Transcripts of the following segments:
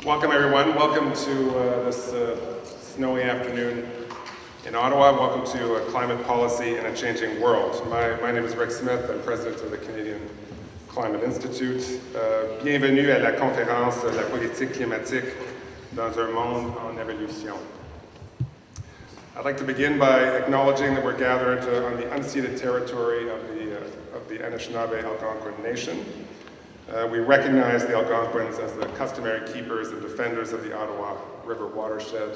Welcome everyone. Welcome to this snowy afternoon in Ottawa. Welcome to Climate Policy in a Changing World. My name is Rick Smith. I'm president of the Canadian Climate Institute. Bienvenue à la conférence La politique climatique dans un monde en évolution. I'd like to begin by acknowledging that we're gathered on the unceded territory of the Anishinaabe Algonquin Nation. We recognize the Algonquins as the customary keepers and defenders of the Ottawa River watershed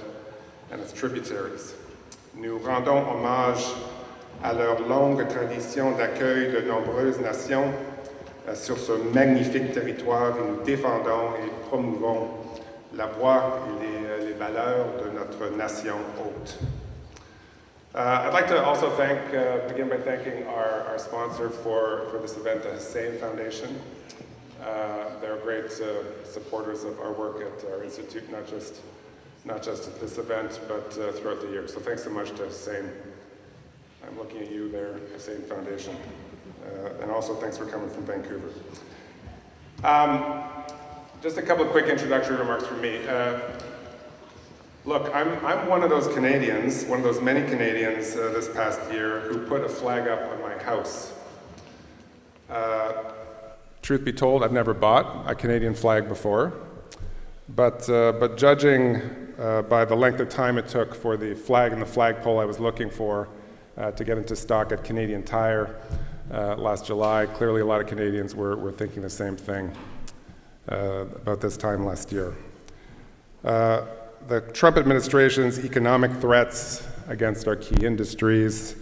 and its tributaries. Nous rendons hommage à leur longue tradition d'accueil de nombreuses nations sur ce magnifique territoire et nous défendons et promouvons la voix et les valeurs de notre nation hôte. I'd like to also begin by thanking our sponsor for this event, the Hussein Foundation. They're great supporters of our work at our institute, not just at this event, but throughout the year. So thanks so much to Hussein. I'm looking at you there, Hussein Foundation. And also thanks for coming from Vancouver. Just a couple of quick introductory remarks from me. Look, I'm one of those Canadians, one of those many Canadians this past year who put a flag up on my house. Truth be told, I've never bought a Canadian flag before, but judging by the length of time it took for the flag and the flagpole I was looking for to get into stock at Canadian Tire last July, clearly a lot of Canadians were thinking the same thing about this time last year. The Trump administration's economic threats against our key industries,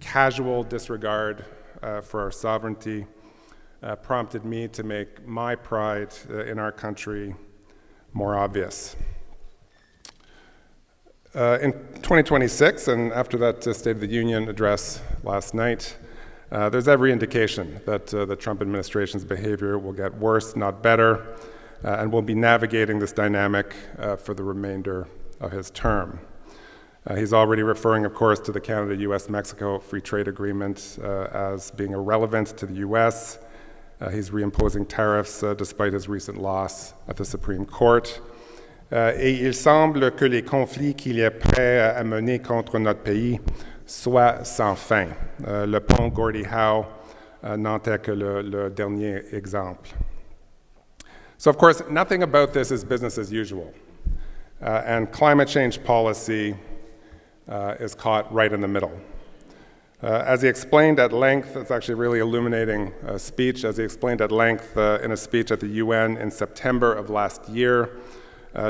casual disregard for our sovereignty, prompted me to make my pride in our country more obvious. In 2026, and after that State of the Union address last night, there's every indication that the Trump administration's behavior will get worse, not better, and we'll be navigating this dynamic for the remainder of his term. He's already referring, of course, to the Canada-US-Mexico Free Trade Agreement as being irrelevant to the US. He's reimposing tariffs despite his recent loss at the Supreme Court. Et il semble que les conflits qu'il est prêt à mener contre notre pays soient sans fin. Le pont Gordie Howe n'en est que le dernier exemple. So, of course, nothing about this is business as usual. And climate change policy is caught right in the middle. As he explained at length, it's actually a really illuminating speech, as he explained at length in a speech at the UN in September of last year,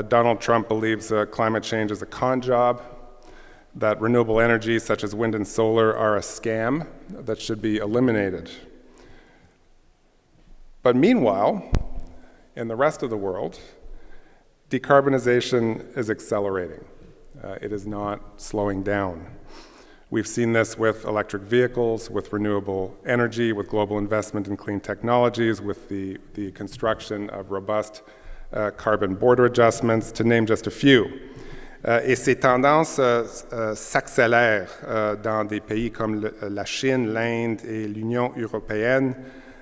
Donald Trump believes climate change is a con job, that renewable energies such as wind and solar are a scam that should be eliminated. But meanwhile, in the rest of the world, decarbonization is accelerating. It is not slowing down. We've seen this with electric vehicles, with renewable energy, with global investment in clean technologies, with the construction of robust carbon border adjustments, to name just a few. Et ces tendances s'accélèrent dans des pays comme la Chine, l'Inde et l'Union européenne,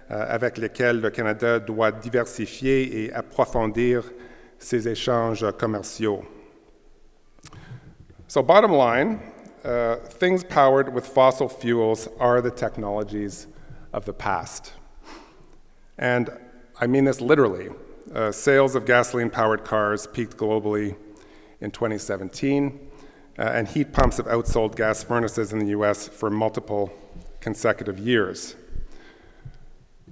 avec lesquels le Canada doit diversifier et approfondir ses échanges commerciaux. So bottom line, things powered with fossil fuels are the technologies of the past. And I mean this literally. Sales of gasoline-powered cars peaked globally in 2017, and heat pumps have outsold gas furnaces in the US for multiple consecutive years.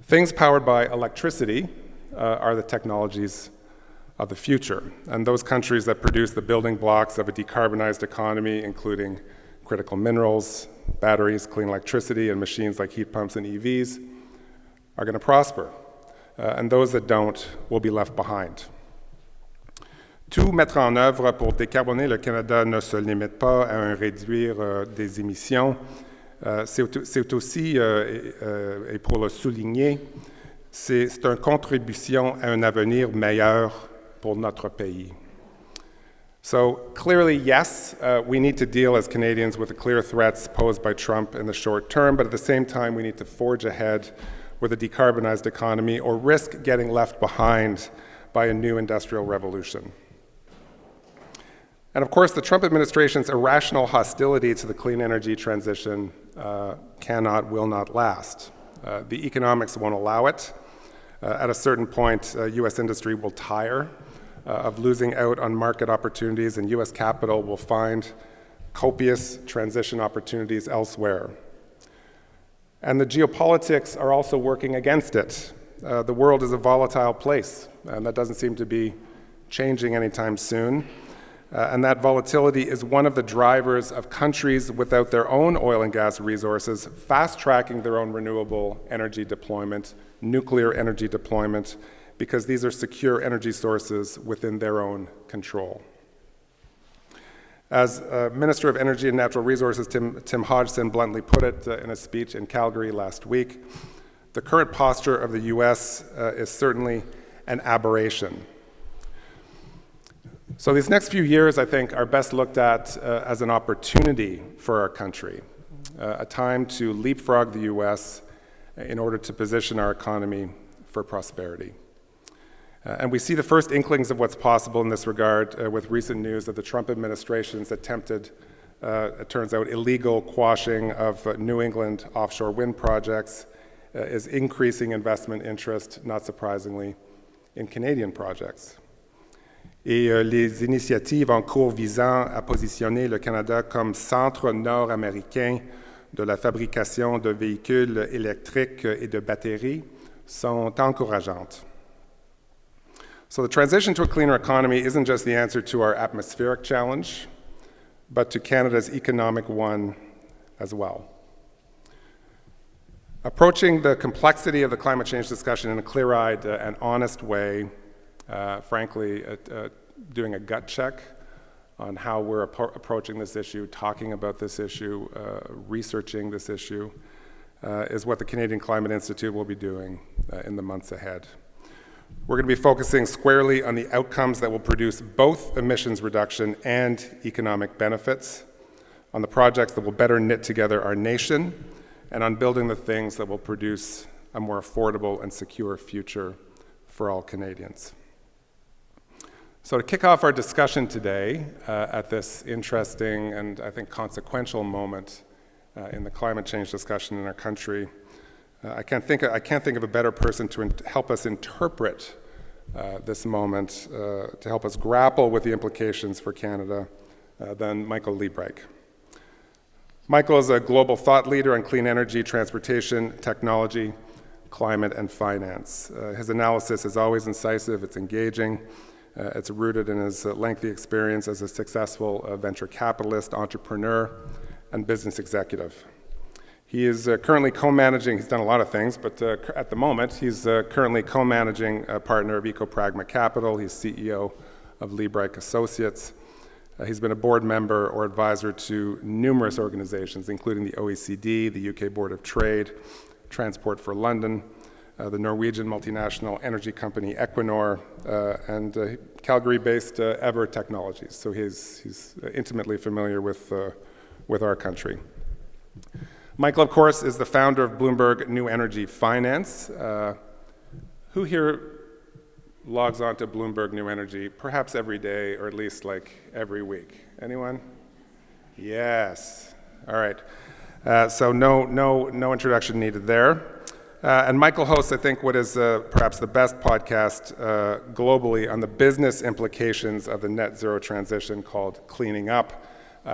Things powered by electricity are the technologies of the future, and those countries that produce the building blocks of a decarbonized economy, including critical minerals, batteries, clean electricity, and machines like heat pumps and EVs, are going to prosper, and those that don't will be left behind. Tout mettre en œuvre pour décarboner le Canada ne se limite pas à réduire des émissions. C'est aussi, et pour le souligner, c'est une contribution à un avenir meilleur pour notre pays. So clearly, yes, we need to deal as Canadians with the clear threats posed by Trump in the short term, but at the same time, we need to forge ahead with a decarbonized economy or risk getting left behind by a new industrial revolution. And of course, the Trump administration's irrational hostility to the clean energy transition will not last. The economics won't allow it. At a certain point, US industry will tire of losing out on market opportunities, and US capital will find copious transition opportunities elsewhere. And the geopolitics are also working against it. The world is a volatile place, and that doesn't seem to be changing anytime soon. And that volatility is one of the drivers of countries without their own oil and gas resources fast-tracking their own renewable energy deployment, nuclear energy deployment, because these are secure energy sources within their own control. As Minister of Energy and Natural Resources Tim Hodgson bluntly put it in a speech in Calgary last week, the current posture of the US is certainly an aberration. So these next few years, I think, are best looked at as an opportunity for our country, a time to leapfrog the US in order to position our economy for prosperity. And we see the first inklings of what's possible in this regard with recent news that the Trump administration's attempted, it turns out, illegal quashing of New England offshore wind projects is increasing investment interest, not surprisingly, in Canadian projects. Et les initiatives en cours visant à positionner le Canada comme centre nord-américain de la fabrication de véhicules électriques et de batteries sont encourageantes. So the transition to a cleaner economy isn't just the answer to our atmospheric challenge, but to Canada's economic one as well. Approaching the complexity of the climate change discussion in a clear-eyed and honest way, frankly, doing a gut check on how we're approaching this issue, talking about this issue, researching this issue, is what the Canadian Climate Institute will be doing in the months ahead. We're going to be focusing squarely on the outcomes that will produce both emissions reduction and economic benefits, on the projects that will better knit together our nation, and on building the things that will produce a more affordable and secure future for all Canadians. So to kick off our discussion today at this interesting and I think consequential moment in the climate change discussion in our country, I can't think of a better person to help us interpret this moment, to help us grapple with the implications for Canada than Michael Liebreich. Michael is a global thought leader on clean energy, transportation, technology, climate, and finance. His analysis is always incisive, it's engaging, it's rooted in his lengthy experience as a successful venture capitalist, entrepreneur, and business executive. He is currently co-managing, he's done a lot of things, but at the moment, he's currently co-managing partner of EcoPragma Capital. He's CEO of Liebreich Associates. He's been a board member or advisor to numerous organizations, including the OECD, the UK Board of Trade, Transport for London, the Norwegian multinational energy company Equinor, and Calgary-based Ever Technologies. So he's intimately familiar with our country. Michael, of course, is the founder of Bloomberg New Energy Finance. Who here logs on to Bloomberg New Energy perhaps every day or at least like every week? Anyone? Yes. All right. So no introduction needed there. And Michael hosts, I think, what is perhaps the best podcast globally on the business implications of the net zero transition called Cleaning Up.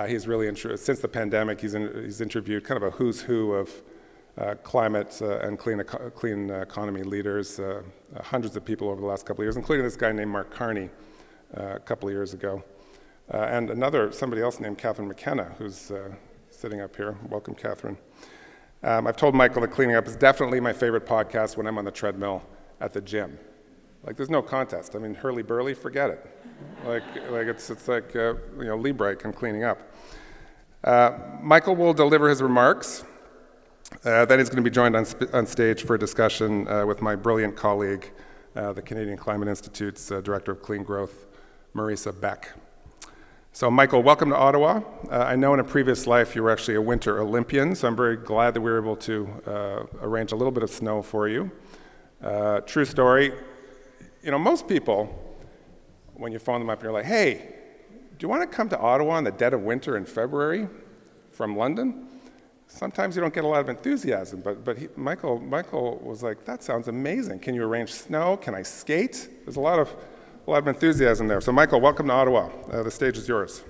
He's really, since the pandemic, he's interviewed kind of a who's who of climate and clean economy leaders, hundreds of people over the last couple of years, including this guy named Mark Carney a couple of years ago. And somebody else named Catherine McKenna, who's sitting up here. Welcome, Catherine. I've told Michael that Cleaning Up is definitely my favorite podcast when I'm on the treadmill at the gym. Like, there's no contest. I mean, hurly-burly, forget it. It's like Liebreich and Cleaning Up. Michael will deliver his remarks. Then he's going to be joined on stage for a discussion with my brilliant colleague, the Canadian Climate Institute's Director of Clean Growth, Marisa Beck. So Michael, welcome to Ottawa. I know in a previous life you were actually a Winter Olympian, so I'm very glad that we were able to arrange a little bit of snow for you. True story, you know, most people, when you phone them up and you're like, hey, do you want to come to Ottawa in the dead of winter in February from London? Sometimes you don't get a lot of enthusiasm, but Michael was like, that sounds amazing. Can you arrange snow? Can I skate? There's a lot of enthusiasm there. So Michael, welcome to Ottawa. The stage is yours.